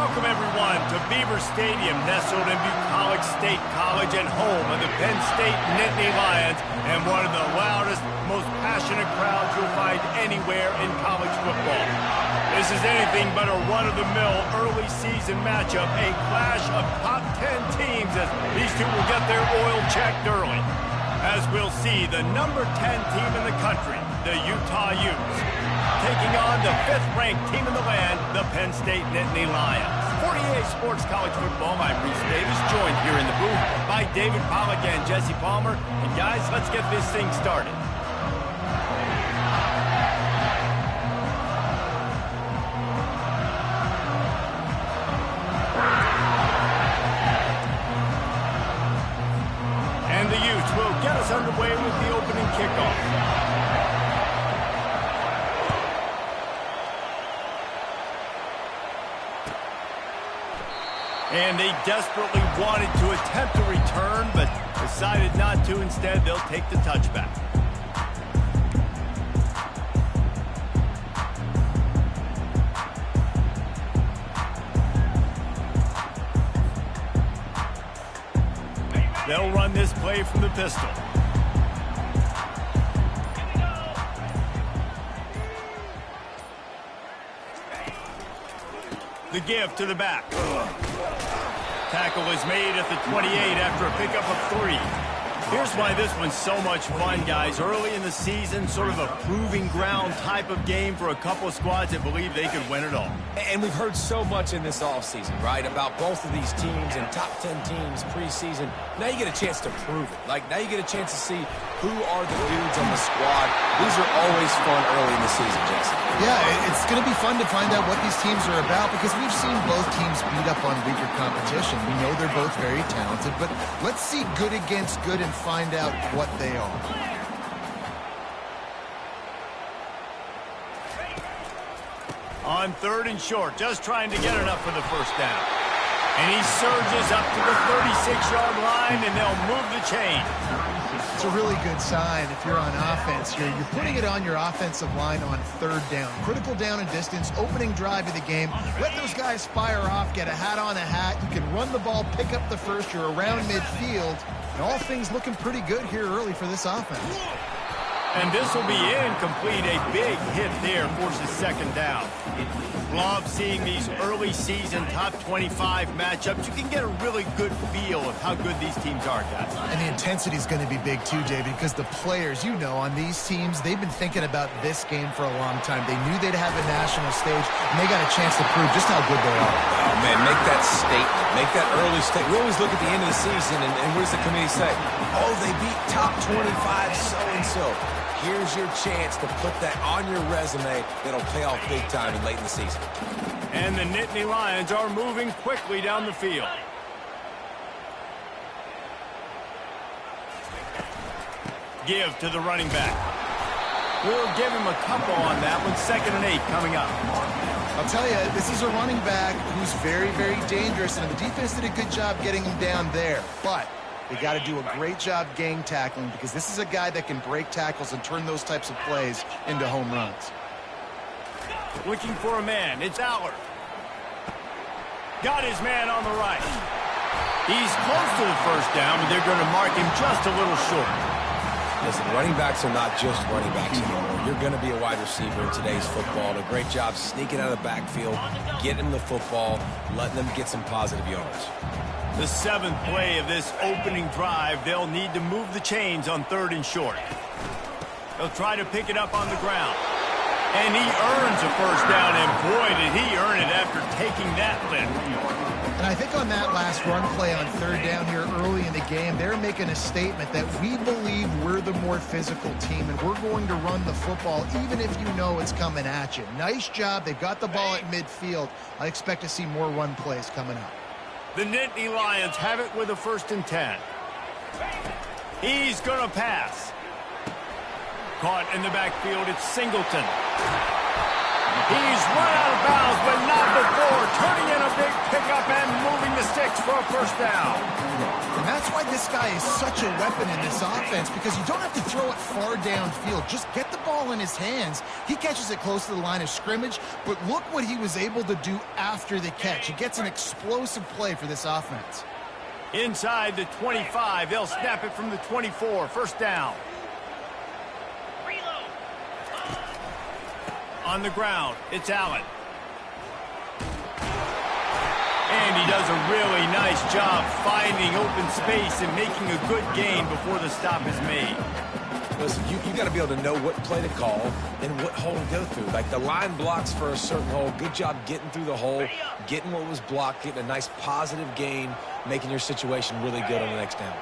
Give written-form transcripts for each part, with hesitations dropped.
Welcome, everyone, to Beaver Stadium, nestled in Bucolic State College and home of the Penn State Nittany Lions, and one of the loudest, most passionate crowds you'll find anywhere in college football. This is anything but a run-of-the-mill early season matchup, a clash of top 10 teams as these two will get their oil checked early. As we'll see, the number 10 team in the country, the Utah Utes, taking on the 5th-ranked team in the land, the Penn State Nittany Lions. 48 Sports College Football, I'm Reese Davis, joined here in the booth by David Pollack and Jesse Palmer. And guys, let's get this thing started. And the Utes will get us underway with the opening kickoff. And they desperately wanted to attempt a return, but decided not to. Instead, they'll take the touchback. They'll run this play from the pistol. The give to the back. Tackle is made at the 28 after a pickup of 3. Here's why this one's so much fun, guys. Early in the season, sort of a proving ground type of game for a couple of squads that believe they could win it all. And we've heard so much in this offseason, right, about both of these teams and top 10 teams preseason. Now you get a chance to prove it. Like, now you get a chance to see who are the dudes on the squad. These are always fun early in the season, Jesse. Yeah, it's going to be fun to find out what these teams are about because we've seen both teams beat up on weaker competition. We know they're both very talented, but let's see good against good and find out what they are. On 3rd and short, just trying to get enough for the first down. And he surges up to the 36-yard line, and they'll move the chain. It's a really good sign if you're on offense here. You're putting it on your offensive line on 3rd down. Critical down and distance, opening drive of the game. Let those guys fire off, get a hat on a hat. You can run the ball, pick up the first. You're around midfield. And all things looking pretty good here early for this offense. And this will be incomplete. A big hit there forces 2nd down. Love seeing these early season top 25 matchups. You can get a really good feel of how good these teams are, guys. And the intensity is going to be big too, David, because the players, you know, on these teams, they've been thinking about this game for a long time. They knew they'd have a national stage, and they got a chance to prove just how good they are. Oh, man, make that statement. Make that early statement. We always look at the end of the season, and what does the committee say? Oh, they beat top 25 so-and-so. Here's your chance to put that on your resume that'll pay off big time and late in the season. And the Nittany Lions are moving quickly down the field. Give to the running back. We'll give him a couple on that one. 2nd and 8 coming up. I'll tell you, this is a running back who's very, very dangerous, and the defense did a good job getting him down there. But they got to do a great job gang tackling because this is a guy that can break tackles and turn those types of plays into home runs. Looking for a man. It's Allard. Got his man on the right. He's close to the first down, but they're going to mark him just a little short. Listen, running backs are not just running backs anymore. You're going to be a wide receiver in today's football. A great job sneaking out of the backfield, getting the football, letting them get some positive yards. The 7th play of this opening drive, they'll need to move the chains on 3rd and short. They'll try to pick it up on the ground. And he earns a first down, and boy, did he earn it after taking that lift. And I think on that last run play on 3rd down here early in the game, they're making a statement that we believe we're the more physical team, and we're going to run the football even if you know it's coming at you. Nice job. They've got the ball at midfield. I expect to see more run plays coming up. The Nittany Lions have it with a 1st and 10. He's going to pass. Caught in the backfield, it's Singleton. He's run out of bounds, but not before turning in a big pickup and moving the sticks for a first down. And that's why this guy is such a weapon in this offense, because you don't have to throw it far downfield. Just get the ball in his hands. He catches it close to the line of scrimmage, but look what he was able to do after the catch. He gets an explosive play for this offense. Inside the 25, they'll snap it from the 24. First down. On the ground, it's Allen. And he does a really nice job finding open space and making a good gain before the stop is made. Listen, you got to be able to know what play to call and what hole to go through. Like the line blocks for a certain hole. Good job getting through the hole, getting what was blocked, getting a nice positive gain, making your situation really good on the next down.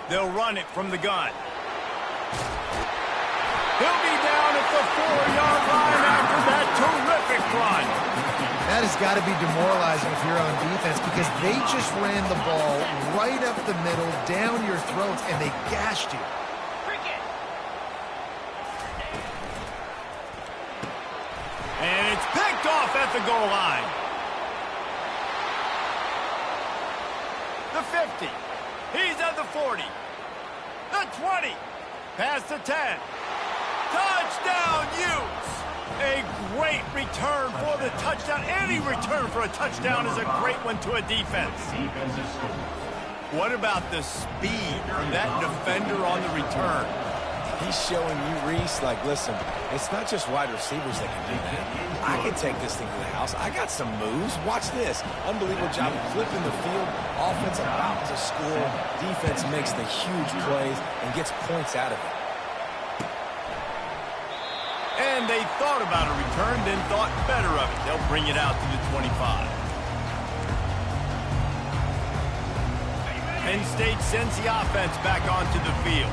They'll run it from the gun. He'll be down at the 4-yard line after that terrific run. That has got to be demoralizing if you're on defense, because they just ran the ball right up the middle, down your throats, and they gashed you. And it's picked off at the goal line. The 50. He's at the 40. The 20. Past the 10. Touchdown, Utes! A great return for the touchdown. Any return for a touchdown is a great one to a defense. What about the speed from that defender on the return? He's showing you, Reese, like, listen, it's not just wide receivers that can do that. I can take this thing to the house. I got some moves. Watch this. Unbelievable job of flipping the field. Offense about to score. Defense makes the huge plays and gets points out of it. And they thought about a return, then thought better of it. They'll bring it out to the 25. Penn State sends the offense back onto the field.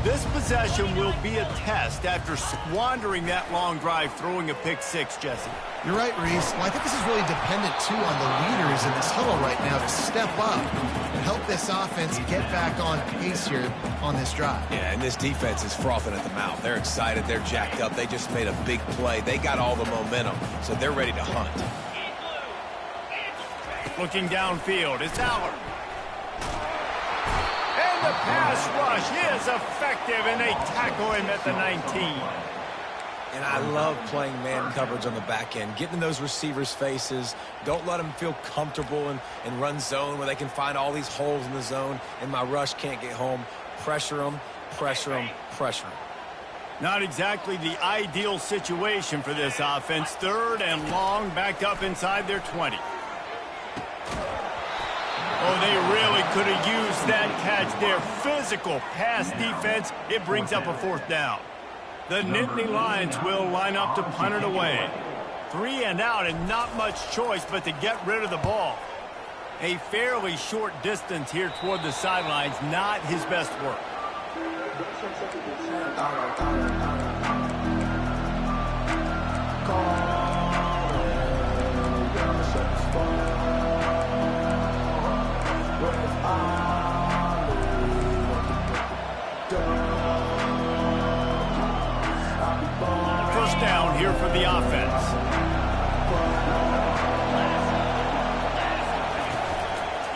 This possession will be a test after squandering that long drive, throwing a pick six, Jesse. You're right, Reese. Well, I think this is really dependent, too, on the leaders in this huddle right now to step up and help this offense get back on pace here on this drive. Yeah, and this defense is frothing at the mouth. They're excited. They're jacked up. They just made a big play. They got all the momentum, so they're ready to hunt. Looking downfield, it's Howard. The pass rush is effective, and they tackle him at the 19. And I love playing man coverage on the back end, getting in those receivers' faces. Don't let them feel comfortable and run zone where they can find all these holes in the zone, and my rush can't get home. Pressure them, pressure them, pressure them. Not exactly the ideal situation for this offense. Third and long, backed up inside their 20. Oh, they really could have used that catch. Their physical pass defense, it brings up a fourth down. The Nittany Lions will line up to punt it away. 3 and out, and not much choice but to get rid of the ball. A fairly short distance here toward the sidelines, not his best work. First down here for the offense.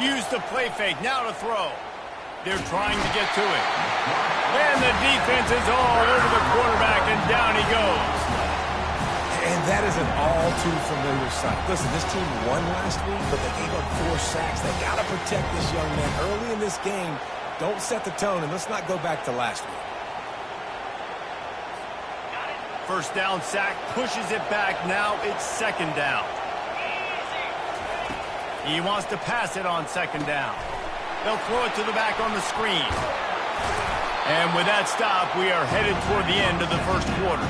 Use the play fake, now to throw. They're trying to get to it. And the defense is all over the quarterback, and down he goes. And that is an all-too-familiar sight. Listen, this team won last week, but they gave up 4 sacks. They got to protect this young man early in this game. Don't set the tone, and let's not go back to last week. First down sack, pushes it back. Now it's second down. He wants to pass it on second down. They'll throw it to the back on the screen. And with that stop, we are headed toward the end of the first quarter.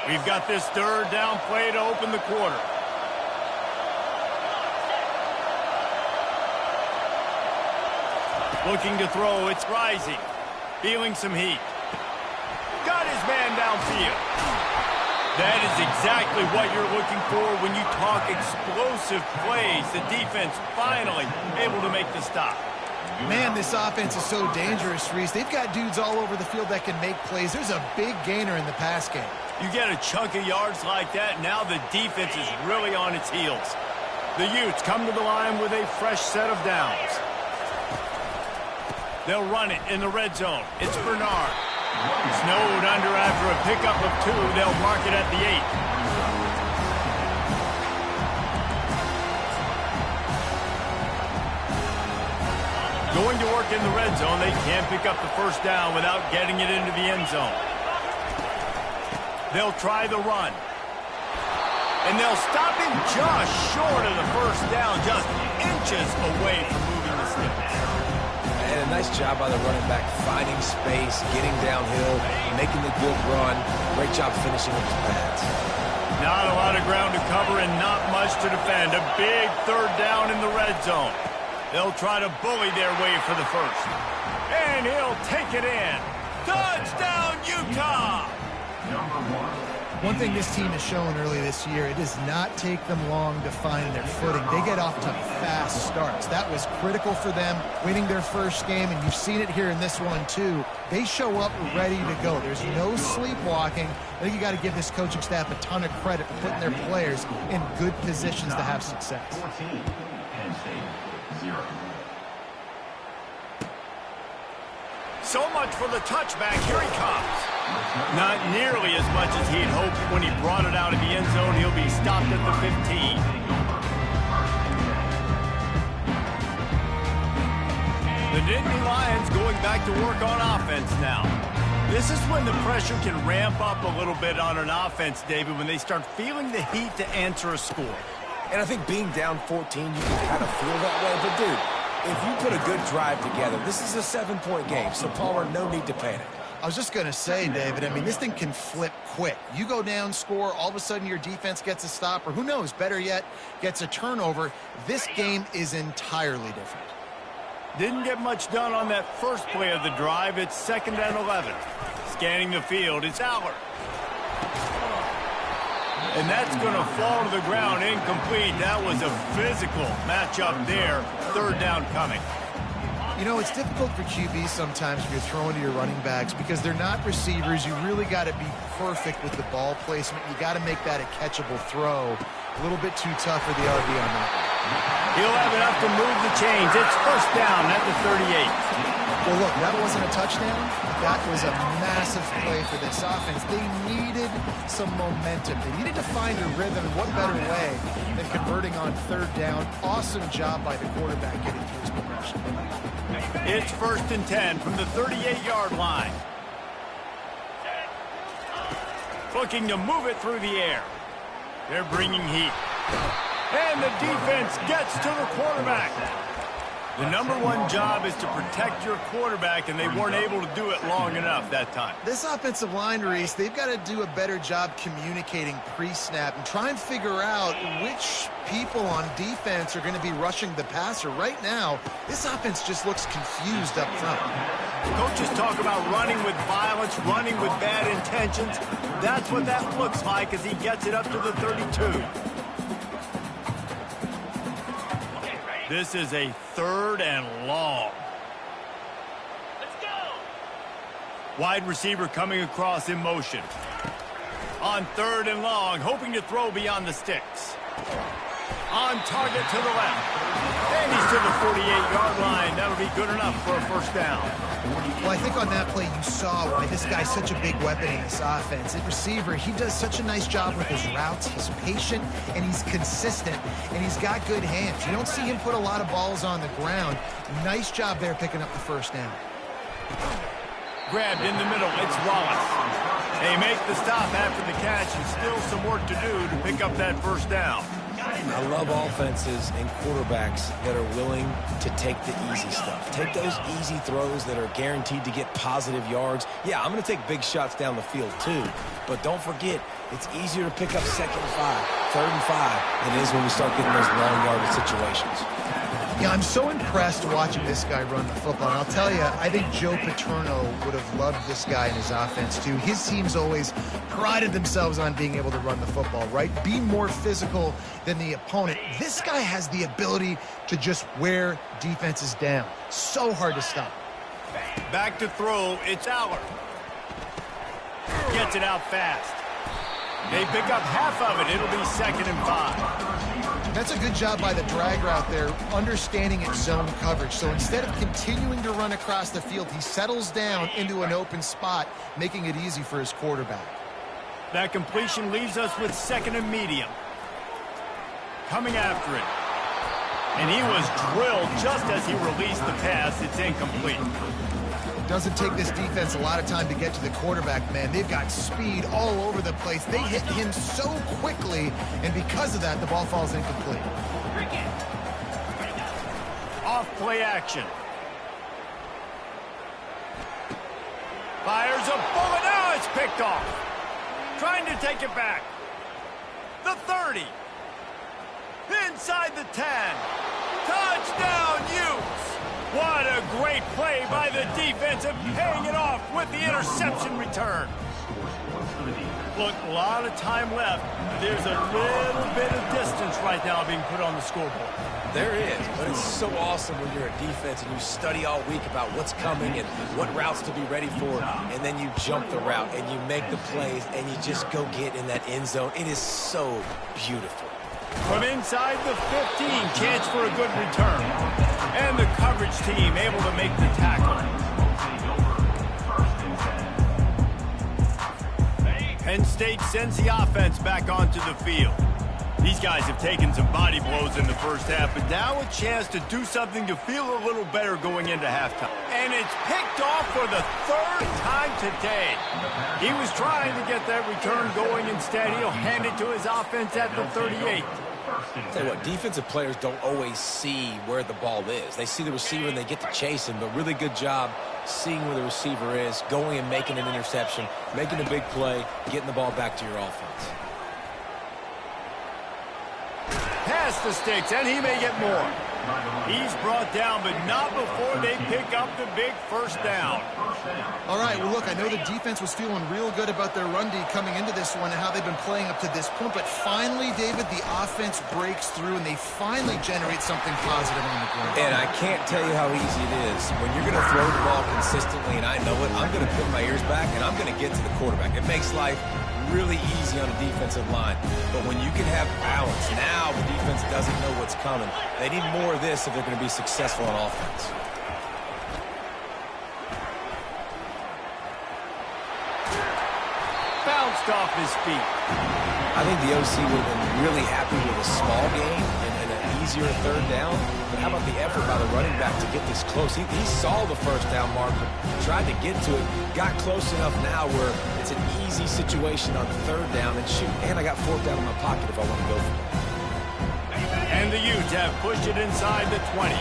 We've got this third down play to open the quarter. Looking to throw, it's rising. Feeling some heat. Got his man downfield. That is exactly what you're looking for when you talk explosive plays. The defense finally able to make the stop. Man, this offense is so dangerous, Reese. They've got dudes all over the field that can make plays. There's a big gainer in the pass game. You get a chunk of yards like that, now the defense is really on its heels. The Utes come to the line with a fresh set of downs. They'll run it in the red zone. It's Bernard. Snowed under after a pickup of 2. They'll mark it at the 8. Going to work in the red zone. They can't pick up the first down without getting it into the end zone. They'll try the run. And they'll stop him just short of the first down, just inches away from moving the sticks. And a nice job by the running back, finding space, getting downhill, making the good run. Great job finishing with his pads. Not a lot of ground to cover and not much to defend. A big third down in the red zone. They'll try to bully their way for the first. And he'll take it in. Touchdown, Utah! One thing this team has shown early this year, it does not take them long to find their footing. They get off to fast starts. That was critical for them, winning their first game, and you've seen it here in this one too. They show up ready to go. There's no sleepwalking. I think you got to give this coaching staff a ton of credit for putting their players in good positions to have success. So much for the touchback. Here he comes. Not nearly as much as he had hoped when he brought it out of the end zone. He'll be stopped at the 15. The Nittany Lions going back to work on offense now. This is when the pressure can ramp up a little bit on an offense, David, when they start feeling the heat to answer a score. And I think being down 14, you can kind of feel that way. But, dude, if you put a good drive together, this is a 7-point game, so Palmer, no need to panic. I was just going to say, David, I mean, this thing can flip quick. You go down, score, all of a sudden your defense gets a stop, or who knows, better yet, gets a turnover. This game is entirely different. Didn't get much done on that first play of the drive. It's 2nd and 11. Scanning the field, it's Aller. And that's going to fall to the ground incomplete. That was a physical matchup there. 3rd down coming. You know, it's difficult for QBs sometimes if you're throwing to your running backs because they're not receivers. You really got to be perfect with the ball placement. You got to make that a catchable throw. A little bit too tough for the RB on that one. He'll have enough to move the chains. It's 1st down at the 38. Well, look, that wasn't a touchdown. That was a massive play for this offense. They needed some momentum. They needed to find a rhythm. What better way than converting on 3rd down? Awesome job by the quarterback getting through his progression. It's 1st and 10 from the 38-yard line. Looking to move it through the air. They're bringing heat. And the defense gets to the quarterback. The #1 job is to protect your quarterback, and they weren't able to do it long enough that time. This offensive line, Reese, they've got to do a better job communicating pre-snap and try and figure out which people on defense are going to be rushing the passer. Right now, this offense just looks confused up front. Coaches talk about running with violence, running with bad intentions. That's what that looks like as he gets it up to the 32. This is a 3rd and long. Let's go. Wide receiver coming across in motion. On 3rd and long, hoping to throw beyond the sticks. On target to the left. And he's to the 48-yard line. That'll be good enough for a 1st down. Well, I think on that play you saw why this guy's such a big weapon in this offense. At receiver, he does such a nice job with his routes. He's patient, and he's consistent, and he's got good hands. You don't see him put a lot of balls on the ground. Nice job there picking up the 1st down. Grabbed in the middle, it's Wallace. They make the stop after the catch, and still some work to do to pick up that 1st down. I love offenses and quarterbacks that are willing to take the easy stuff. Take those easy throws that are guaranteed to get positive yards. Yeah, I'm going to take big shots down the field too, but don't forget, it's easier to pick up 2nd and 5, 3rd and 5 than it is when we start getting those long yardage situations. Yeah, I'm so impressed watching this guy run the football. And I'll tell you, I think Joe Paterno would have loved this guy in his offense, too. His teams always prided themselves on being able to run the football, right? Be more physical than the opponent. This guy has the ability to just wear defenses down. So hard to stop. Back to throw, it's Aller. Gets it out fast. They pick up half of it. It'll be 2nd and 5. That's a good job by the drag route there, understanding its zone coverage. So instead of continuing to run across the field, he settles down into an open spot, making it easy for his quarterback. That completion leaves us with 2nd and medium. Coming after it. And he was drilled just as he released the pass. It's incomplete. Doesn't take this defense a lot of time to get to the quarterback, man. They've got speed all over the place. They hit him so quickly, and because of that, the ball falls incomplete. Off play action. Fires a bullet. Now it's picked off. Trying to take it back. The 30. Inside the 10. Touchdown, Utes. What a great play by the defense of paying it off with the interception return. Look, a lot of time left. There's a little bit of distance right now being put on the scoreboard. There is, but it's so awesome when you're a defense and you study all week about what's coming and what routes to be ready for, and then you jump the route and you make the plays and you just go get in that end zone. It is so beautiful. From inside the 15, chance for a good return. And the coverage team able to make the tackle. Penn State sends the offense back onto the field. These guys have taken some body blows in the first half, but now a chance to do something to feel a little better going into halftime. And it's picked off for the 3rd time today. He was trying to get that return going. Instead, he'll hand it to his offense at the 38. Tell you what, defensive players don't always see where the ball is. They see the receiver and they get to chase him, but really good job seeing where the receiver is, going and making an interception, making a big play, getting the ball back to your offense. Past the sticks, and he may get more. He's brought down, but not before they pick up the big 1st down. All right, well, look, I know the defense was feeling real good about their run D coming into this one and how they've been playing up to this point, but finally, David, the offense breaks through, and they finally generate something positive on the ground. And I can't tell you how easy it is. When you're going to throw the ball consistently, and I know it, I'm going to put my ears back, and I'm going to get to the quarterback. It makes life really easy on a defensive line. But when you can have balance, now the defense doesn't know what's coming. They need more of this if they're going to be successful on offense. Bounced off his feet. I think the OC would have been really happy with a small gain and an easier 3rd down. But how about the effort by the running back to get this close? He saw the 1st down marker, tried to get to it, got close enough now where it's an easy situation on 3rd down and shoot. And I got 4th down in my pocket if I want to go for it. And the Utes have pushed it inside the 20.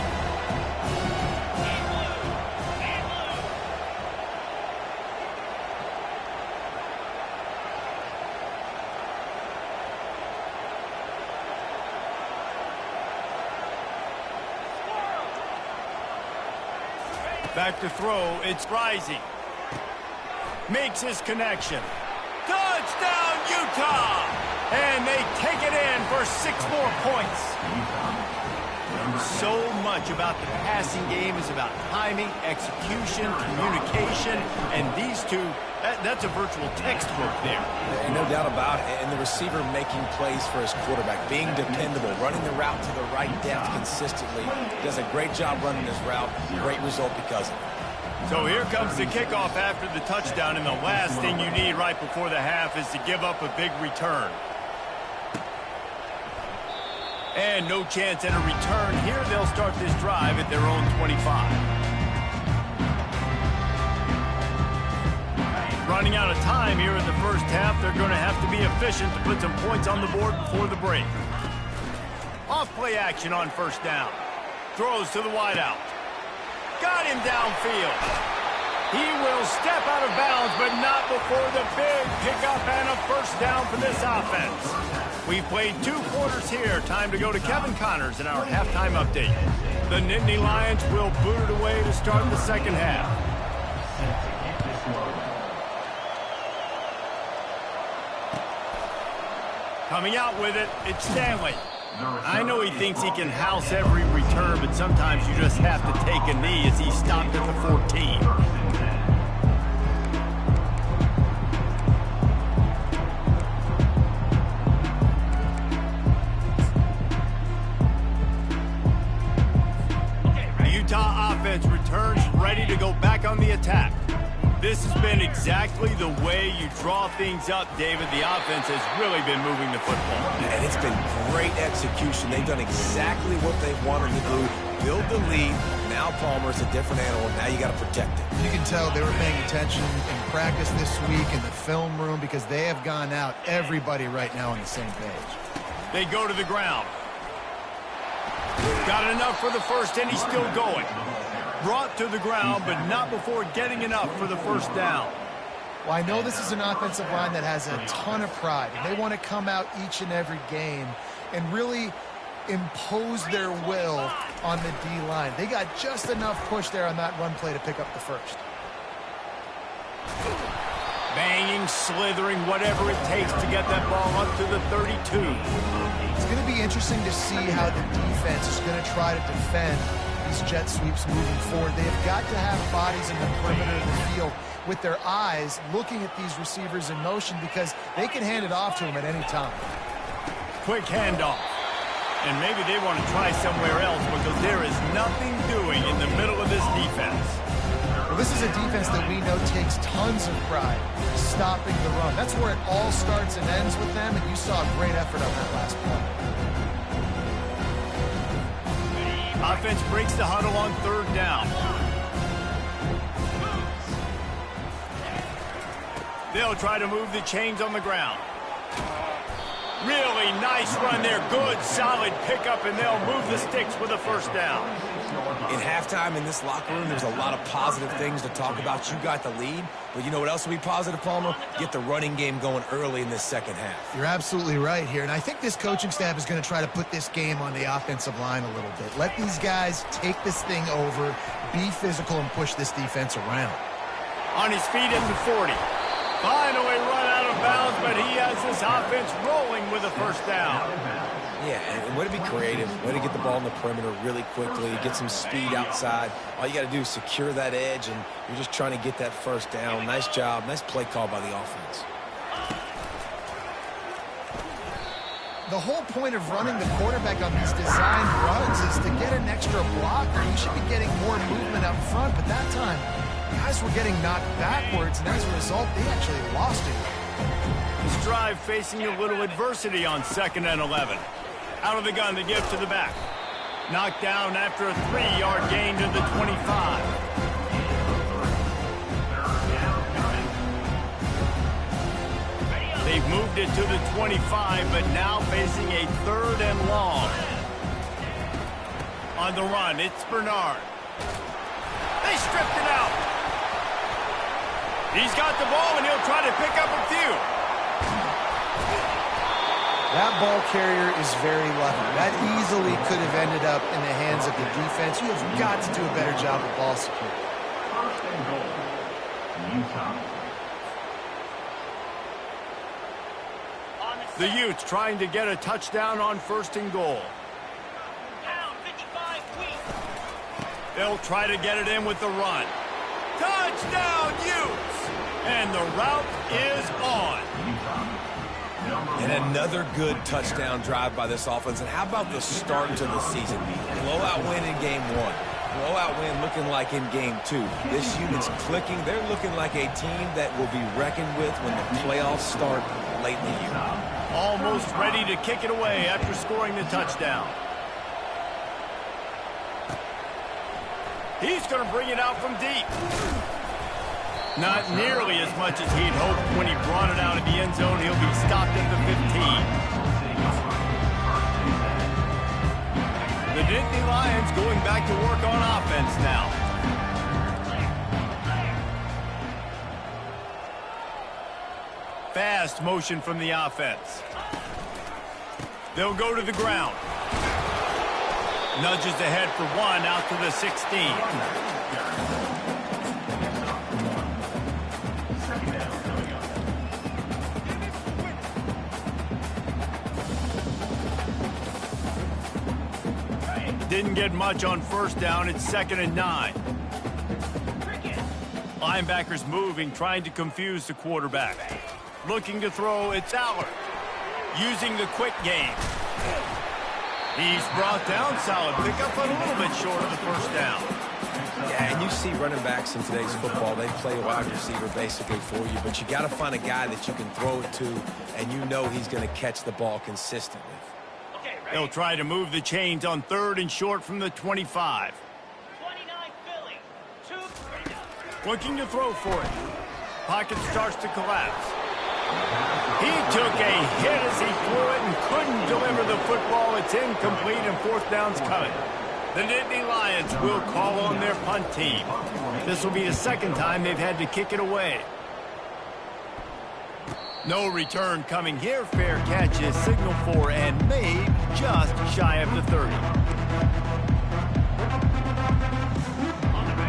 Back to throw, it's Rising. Makes his connection. Touchdown, Utah! And they take it in for 6 more points. So much about the passing game is about timing, execution, communication, and these two, that's a virtual textbook there. And no doubt about it. And the receiver making plays for his quarterback, being dependable, running the route to the right depth consistently. Does a great job running his route. Great result because of it. So here comes the kickoff after the touchdown, and the last thing you need right before the half is to give up a big return. And no chance at a return here. They'll start this drive at their own 25. Running out of time here in the first half. They're going to have to be efficient to put some points on the board before the break. Off play action on first down. Throws to the wideout. Got him downfield. He will step out of bounds, but not before the big pickup and a first down for this offense. We've played 2 quarters here. Time to go to Kevin Connors in our halftime update. The Nittany Lions will boot it away to start the second half. Coming out with it, it's Stanley. I know he thinks he can house every return, but sometimes you just have to take a knee as he stopped at the 14. The Utah offense returns ready to go back on the attack. This has been exactly the way you draw things up, David. The offense has really been moving the football. And it's been great execution. They've done exactly what they wanted to do. Build the lead. Now Palmer's a different animal. Now you got to protect it. You can tell they were paying attention in practice this week in the film room because they have gone out, everybody right now on the same page. They go to the ground. Got enough for the first, and he's still going. Brought to the ground, but not before getting enough for the first down. Well, I know this is an offensive line that has a ton of pride, and they want to come out each and every game and really impose their will on the D-line. They got just enough push there on that run play to pick up the first. Banging, slithering, whatever it takes to get that ball up to the 32. It's going to be interesting to see how the defense is going to try to defend these jet sweeps moving forward. They have got to have bodies in the perimeter of the field with their eyes looking at these receivers in motion because they can hand it off to them at any time. Quick handoff. And maybe they want to try somewhere else because there is nothing doing in the middle of this defense. Well, this is a defense that we know takes tons of pride stopping the run. That's where it all starts and ends with them, and you saw a great effort on that last play. Offense breaks the huddle on third down. They'll try to move the chains on the ground. Really nice run there. Good, solid pickup, and they'll move the sticks with a first down. In halftime in this locker room, there's a lot of positive things to talk about. You got the lead, but you know what else will be positive, Palmer? Get the running game going early in this second half. You're absolutely right here, and I think this coaching staff is going to try to put this game on the offensive line a little bit. Let these guys take this thing over, be physical, and push this defense around. On his feet at the 40. Finally run out of bounds, but he has this offense rolling with a first down. Yeah, and way to be creative, way to get the ball in the perimeter really quickly, get some speed outside. All you got to do is secure that edge, and you're just trying to get that first down. Nice job, nice play call by the offense. The whole point of running the quarterback on these designed runs is to get an extra blocker. You should be getting more movement up front, but that time, guys were getting knocked backwards, and as a result, they actually lost it. This drive facing a little adversity on 2nd and 11. Out of the gun to give to the back. Knocked down after a 3-yard gain to the 25. They've moved it to the 25, but now facing a 3rd and long. On the run, it's Bernard. They stripped it out. He's got the ball, and he'll try to pick up a few. That ball carrier is very lucky. That easily could have ended up in the hands of the defense. You have got to do a better job of ball security. The Utes trying to get a touchdown on 1st and goal. They'll try to get it in with the run. Touchdown, Utes! And the route is on. And another good touchdown drive by this offense. And how about the start to the season? Blowout win in game 1. Blowout win looking like in game 2. This unit's clicking. They're looking like a team that will be reckoned with when the playoffs start late in the year. Almost ready to kick it away after scoring the touchdown. He's going to bring it out from deep. Not nearly as much as he'd hoped when he brought it out of the end zone. He'll be stopped at the 15. The Nittany Lions going back to work on offense now. Fast motion from the offense. They'll go to the ground. Nudges ahead for one out to the 16. Didn't get much on first down. It's 2nd and 9. Linebackers moving, trying to confuse the quarterback. Looking to throw, it's Allard. Using the quick game. He's brought down. Solid pickup, but a little bit short of the first down. Yeah, and you see running backs in today's football, they play a wide receiver basically for you, but you got to find a guy that you can throw it to, and you know he's going to catch the ball consistently. They'll try to move the chains on 3rd and short from the 25. 29 Philly. Looking to throw for it. Pocket starts to collapse. He took a hit as he threw it and couldn't deliver the football. It's incomplete and 4th down's coming. The Nittany Lions will call on their punt team. This will be the 2nd time they've had to kick it away. No return coming here. Fair catch is signaled for and made just shy of the 30.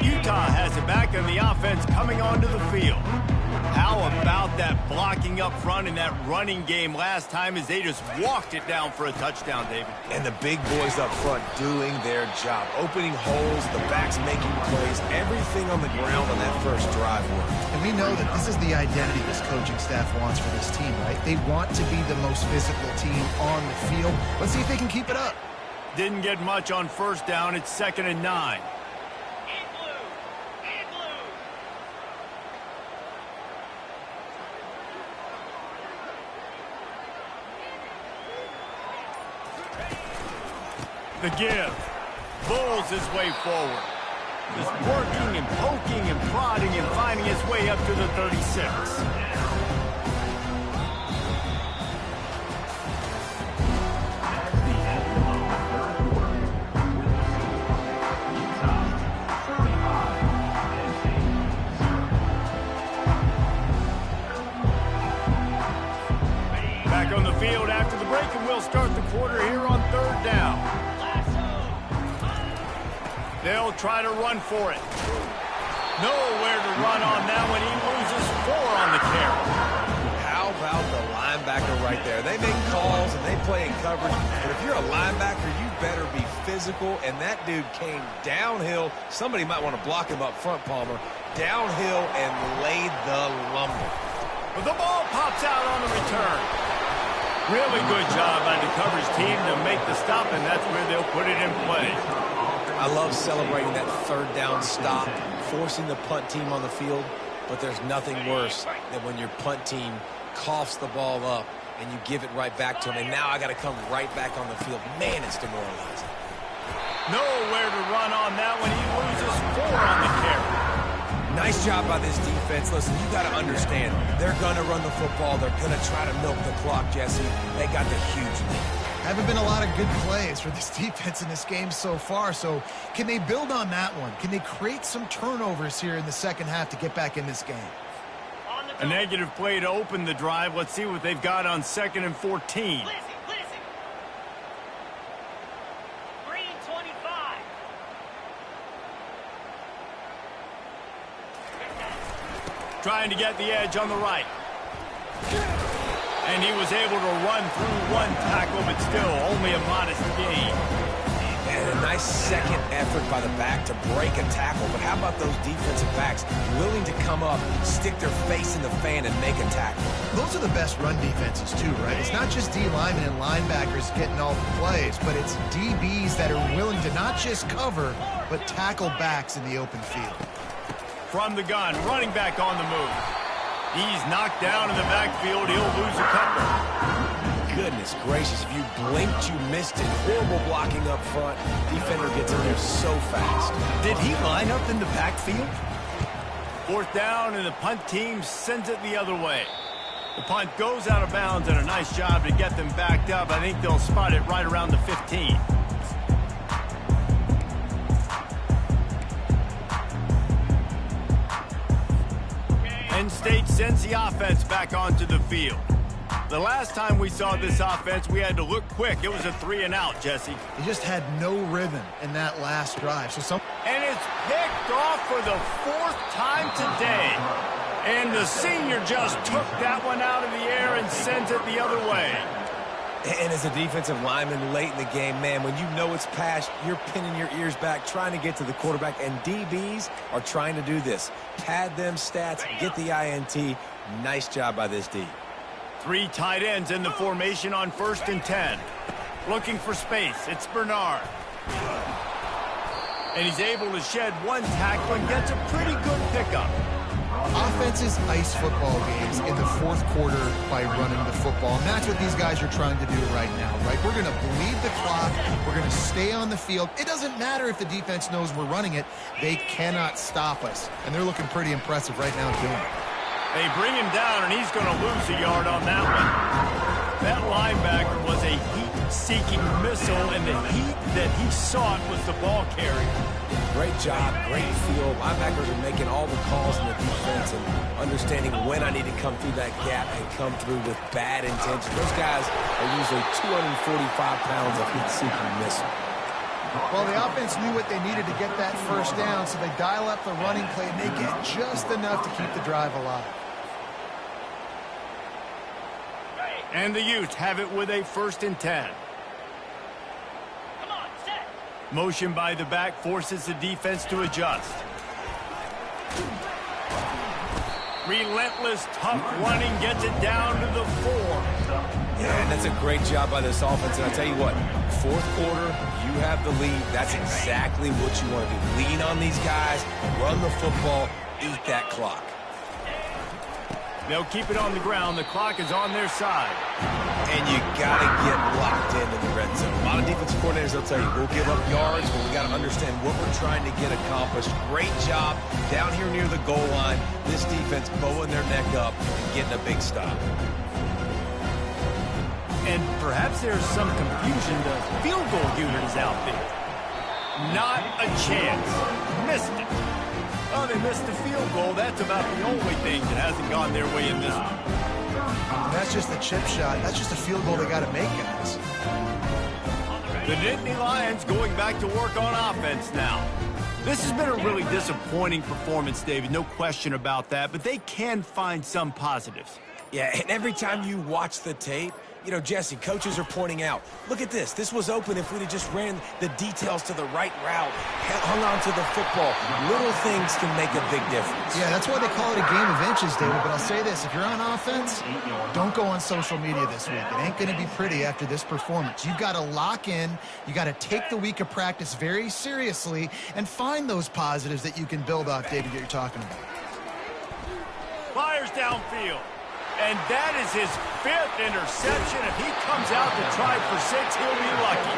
Utah has it back on the offense coming onto the field. How about that blocking up front and that running game last time as they just walked it down for a touchdown, David? And the big boys up front doing their job. Opening holes, the backs making plays, everything on the ground on that first drive worked. And we know that this is the identity this coaching staff wants for this team, right? They want to be the most physical team on the field. Let's see if they can keep it up. Didn't get much on first down. It's 2nd and 9. The give. Bulls his way forward. Just working and poking and prodding and finding his way up to the 36. Back on the field after the break, and we'll start the quarter here on 3rd down. They'll try to run for it. Nowhere to run on that one. He loses 4 on the carry. How about the linebacker right there? They make calls and they play in coverage, but if you're a linebacker, you better be physical, and that dude came downhill. Somebody might want to block him up front, Palmer. Downhill and laid the lumber. But the ball pops out on the return. Really good job by the coverage team to make the stop, and that's where they'll put it in play. I love celebrating that 3rd down stop, forcing the punt team on the field, but there's nothing worse than when your punt team coughs the ball up and you give it right back to them, and now I got to come right back on the field. Man, it's demoralizing. Nowhere to run on that one. He loses 4 on the carry. Nice job by this defense. Listen, you got to understand, they're going to run the football. They're going to try to milk the clock, Jesse. They got the huge lead. Haven't been a lot of good plays for this defense in this game so far, so can they build on that one? Can they create some turnovers here in the 2nd half to get back in this game? A negative play to open the drive. Let's see what they've got on 2nd and 14. Green 25. Trying to get the edge on the right. And he was able to run through 1 tackle, but still only a modest gain. And a nice second effort by the back to break a tackle. But how about those defensive backs willing to come up, stick their face in the fan, and make a tackle? Those are the best run defenses too, right? It's not just D linemen and linebackers getting all the plays, but it's DBs that are willing to not just cover, but tackle backs in the open field. From the gun, running back on the move. He's knocked down in the backfield. He'll lose a couple. Goodness gracious, if you blinked, you missed it. Horrible blocking up front. Defender gets in there so fast. Did he line up in the backfield? 4th down, and the punt team sends it the other way. The punt goes out of bounds, and a nice job to get them backed up. I think they'll spot it right around the 15. State sends the offense back onto the field. The last time we saw this offense, we had to look quick. It was a 3-and-out, Jesse. He just had no rhythm in that last drive. And it's picked off for the 4th time today. And the senior just took that one out of the air and sends it the other way. And as a defensive lineman late in the game, man, when you know it's passed, you're pinning your ears back, trying to get to the quarterback, and DBs are trying to do this. Pad them stats, get the INT. Nice job by this D. 3 tight ends in the formation on 1st and 10. Looking for space. It's Bernard. And he's able to shed 1 tackle and gets a pretty good pickup. Offenses ice football games in the 4th quarter by running the football. And that's what these guys are trying to do right now, right? We're going to bleed the clock. We're going to stay on the field. It doesn't matter if the defense knows we're running it. They cannot stop us. And they're looking pretty impressive right now doing it. They bring him down, and he's going to lose a yard on that one. That linebacker was a heat-seeking missile, and the heat that he sought was the ball carrier. Great job, great feel. Linebackers are making all the calls in the defense and understanding when I need to come through that gap and come through with bad intentions. Those guys are usually 245 pounds of heat-seeking missile. Well, the offense knew what they needed to get that 1st down, so they dial up the running play, and they get just enough to keep the drive alive. And the Utes have it with a 1st and 10. Come on, set. Motion by the back forces the defense to adjust. Relentless, tough running gets it down to the 4. Yeah, and that's a great job by this offense. And I'll tell you what, 4th quarter, you have the lead. That's exactly what you want to do. Lean on these guys, run the football, eat that clock. They'll keep it on the ground. The clock is on their side. And you got to get locked into the red zone. A lot of defensive coordinators, they'll tell you, we'll give up yards, but we got to understand what we're trying to get accomplished. Great job down here near the goal line. This defense bowing their neck up and getting a big stop. And perhaps there's some confusion. The field goal unit is out there. Not a chance. Missed it. Oh, they missed the field goal. That's about the only thing that hasn't gone their way in this one. And that's just a chip shot. That's just a field goal they got to make, guys. The Nittany Lions going back to work on offense now. This has been a really disappointing performance, David. No question about that. But they can find some positives. Yeah, and every time you watch the tape, you know, Jesse, coaches are pointing out, look at this. This was open if we'd have just ran the details to the right route, hung on to the football. Little things can make a big difference. Yeah, that's why they call it a game of inches, David. But I'll say this, if you're on offense, don't go on social media this week. It ain't going to be pretty after this performance. You've got to lock in. You got to take the week of practice very seriously and find those positives that you can build off, David, that you're talking about. Fires downfield. And that is his 5th interception. If he comes out to try for 6, he'll be lucky.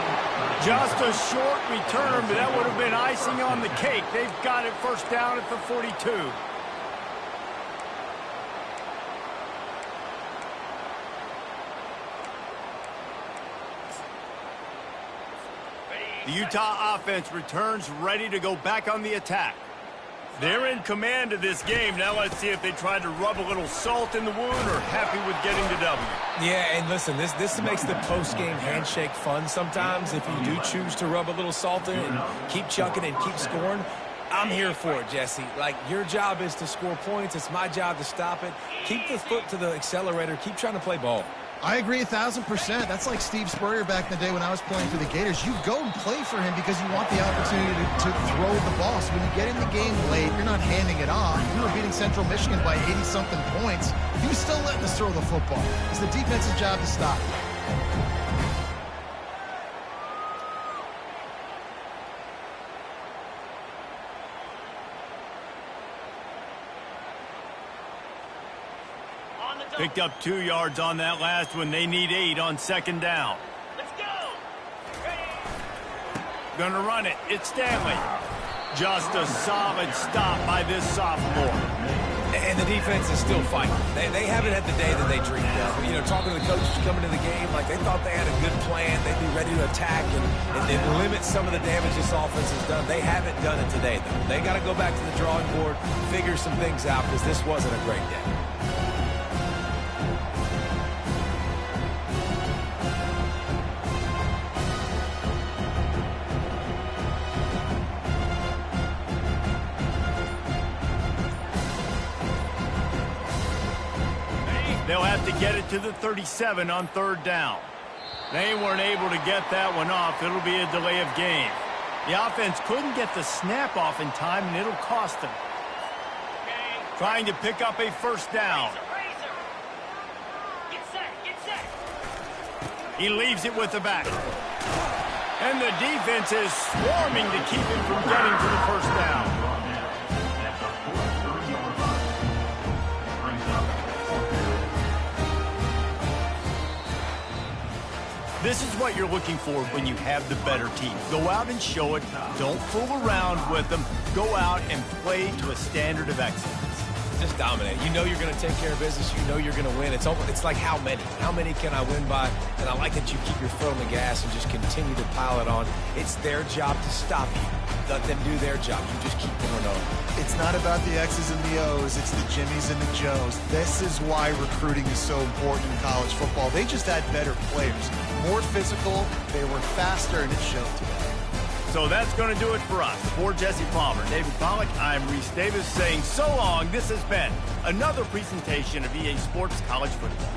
Just a short return, but that would have been icing on the cake. They've got it 1st down at the 42. The Utah offense returns ready to go back on the attack. They're in command of this game. Now let's see if they try to rub a little salt in the wound or happy with getting the W. Yeah, and listen, this makes the post-game handshake fun sometimes. If you do choose to rub a little salt in and keep chucking and keep scoring, I'm here for it, Jesse. Like, your job is to score points. It's my job to stop it. Keep the foot to the accelerator. Keep trying to play ball. I agree 1,000%. That's like Steve Spurrier back in the day when I was playing for the Gators. You go and play for him because you want the opportunity to throw the ball. So when you get in the game late, you're not handing it off. You were beating Central Michigan by 80-something points. You still letting us throw the football. It's the defense's job to stop it. Picked up 2 yards on that last one. They need 8 on 2nd down. Let's go. Ready. Gonna run it. It's Stanley. Just a solid stop by this sophomore. And the defense is still fighting. They haven't had the day that they dreamed of. You know, talking to the coaches coming into the game, like they thought they had a good plan. They'd be ready to attack and limit some of the damage this offense has done. They haven't done it today, though. They got to go back to the drawing board, figure some things out, because this wasn't a great day. They'll have to get it to the 37 on third down. They weren't able to get that one off. It'll be a delay of game. The offense couldn't get the snap off in time, and it'll cost them. Trying to pick up a first down. Get set, get set. He leaves it with the back. And the defense is swarming to keep him from getting to the first down. This is what you're looking for when you have the better team. Go out and show it. Don't fool around with them. Go out and play to a standard of excellence. Just dominate. You know you're going to take care of business. You know you're going to win. It's like how many? How many can I win by? And I like that you keep your foot on the gas and just continue to pile it on. It's their job to stop you. Let them do their job. You just keep going on. It's not about the X's and the O's. It's the Jimmies and the Joes. This is why recruiting is so important in college football. They just had better players. More physical, they were faster, and it showed today. So that's going to do it for us. For Jesse Palmer, David Pollack, I'm Reese Davis saying so long. This has been another presentation of EA Sports College Football.